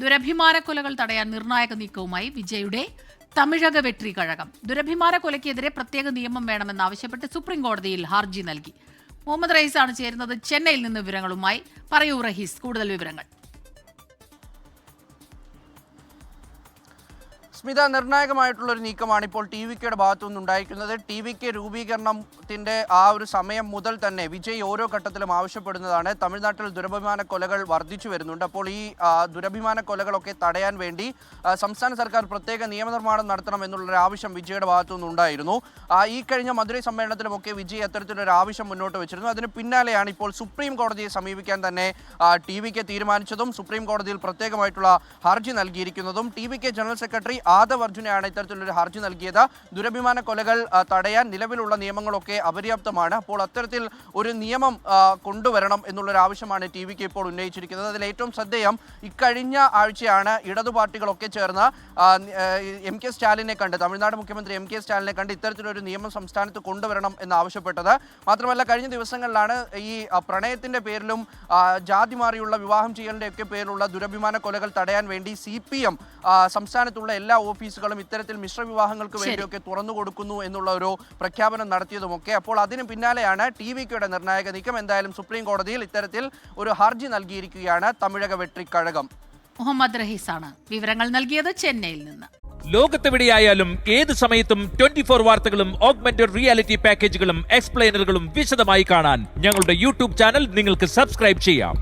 ദുരഭിമാന കൊലകൾ തടയാൻ നിർണായക നീക്കവുമായി വിജയുടെ തമിഴക വെട്രി കഴകം. ദുരഭിമാന കൊലയ്ക്കെതിരെ പ്രത്യേക നിയമം വേണമെന്നാവശ്യപ്പെട്ട് സുപ്രീം കോടതിയിൽ ഹർജി നൽകി. മുഹമ്മദ് റഹീസാണ് ചേരുന്നത് ചെന്നൈയിൽ നിന്ന് വിവരങ്ങളുമായി. പറയൂ റഹീസ്, കൂടുതൽ വിവരങ്ങൾ. സ്മിത, നിർണായകമായിട്ടുള്ള ഒരു നീക്കമാണ് ഇപ്പോൾ ടി വി കെയുടെ ഭാഗത്തു നിന്നുണ്ടായിരിക്കുന്നത്. ടി വി കെ രൂപീകരണത്തിന്റെ ആ ഒരു സമയം മുതൽ തന്നെ വിജയ് ഓരോ ഘട്ടത്തിലും ആവശ്യപ്പെടുന്നതാണ്. തമിഴ്നാട്ടിൽ ദുരഭിമാന കൊലകൾ വർദ്ധിച്ചു വരുന്നുണ്ട്. അപ്പോൾ ഈ ദുരഭിമാന കൊലകളൊക്കെ തടയാൻ വേണ്ടി സംസ്ഥാന സർക്കാർ പ്രത്യേക നിയമനിർമ്മാണം നടത്തണം എന്നുള്ളൊരു ആവശ്യം വിജയുടെ ഭാഗത്തു നിന്നുണ്ടായിരുന്നു. ഈ കഴിഞ്ഞ മധുരൈ സമ്മേളനത്തിലുമൊക്കെ വിജയ് അത്തരത്തിലൊരു ആവശ്യം മുന്നോട്ട് വെച്ചിരുന്നു. അതിന് പിന്നാലെയാണ് ഇപ്പോൾ സുപ്രീം കോടതിയെ സമീപിക്കാൻ തന്നെ ടി വി കെ തീരുമാനിച്ചതും സുപ്രീം കോടതിയിൽ പ്രത്യേകമായിട്ടുള്ള ഹർജി നൽകിയിരിക്കുന്നതും. T V K general secretary Aadhav അർജുനയാണ് ഇത്തരത്തിലൊരു ഹർജി നൽകിയത്. ദുരഭിമാന കൊലകൾ തടയാൻ നിലവിലുള്ള നിയമങ്ങളൊക്കെ അപര്യാപ്തമാണ്. അപ്പോൾ അത്തരത്തിൽ ഒരു നിയമം കൊണ്ടുവരണം എന്നുള്ളൊരു ആവശ്യമാണ് ടി വി കെ ഇപ്പോൾ ഉന്നയിച്ചിരിക്കുന്നത്. അതിൽ ഏറ്റവും ശ്രദ്ധേയം, ഇക്കഴിഞ്ഞ ആഴ്ചയാണ് ഇടതു പാർട്ടികളൊക്കെ ചേർന്ന് എം കെ സ്റ്റാലിനെ കണ്ട്, തമിഴ്നാട് മുഖ്യമന്ത്രി എം കെ സ്റ്റാലിനെ കണ്ട് ഇത്തരത്തിലൊരു നിയമം സംസ്ഥാനത്ത് കൊണ്ടുവരണം എന്നാവശ്യപ്പെട്ടത്. മാത്രമല്ല കഴിഞ്ഞ ദിവസങ്ങളിലാണ് ഈ പ്രണയത്തിന്റെ പേരിലും ജാതി മാറിയുള്ള വിവാഹം ചെയ്യലിന്റെ ഒക്കെ പേരിലുള്ള ദുരഭിമാന കൊലകൾ തടയാൻ വേണ്ടി CPM സംസ്ഥാനത്തുള്ള എല്ലാ ഓഫീസുകളും ഇത്തരത്തിൽ മിശ്ര വിവാഹങ്ങൾക്ക് വേണ്ടിയൊക്കെ തുറന്നു കൊടുക്കുന്നു എന്നുള്ള ഒരു പ്രഖ്യാപനം നടത്തിയതുമൊക്കെ. അപ്പോൾ അതിന് പിന്നാലെയാണ് ടി വി കെയുടെ നിർണായക നീക്കം. എന്തായാലും സുപ്രീം കോടതിയിൽ ഇത്തരത്തിൽ ഒരു ഹർജി നൽകിയിരിക്കുകയാണ് തമിഴക വെട്രി കഴകം. മുഹമ്മദ് റഹീസാണ് വിവരങ്ങൾ നൽകിയത് ചെന്നൈയിൽ നിന്ന്. ലോകത്തെവിടെയായാലും ഏത് സമയത്തും 24 വാർത്തകളും ഓഗ്മെന്റഡ് റിയാലിറ്റി പാക്കേജുകളും എക്സ്പ്ലെയിനറുകളും വിശദമായി കാണാൻ ഞങ്ങളുടെ യൂട്യൂബ് ചാനൽ നിങ്ങൾക്ക് സബ്സ്ക്രൈബ് ചെയ്യാം.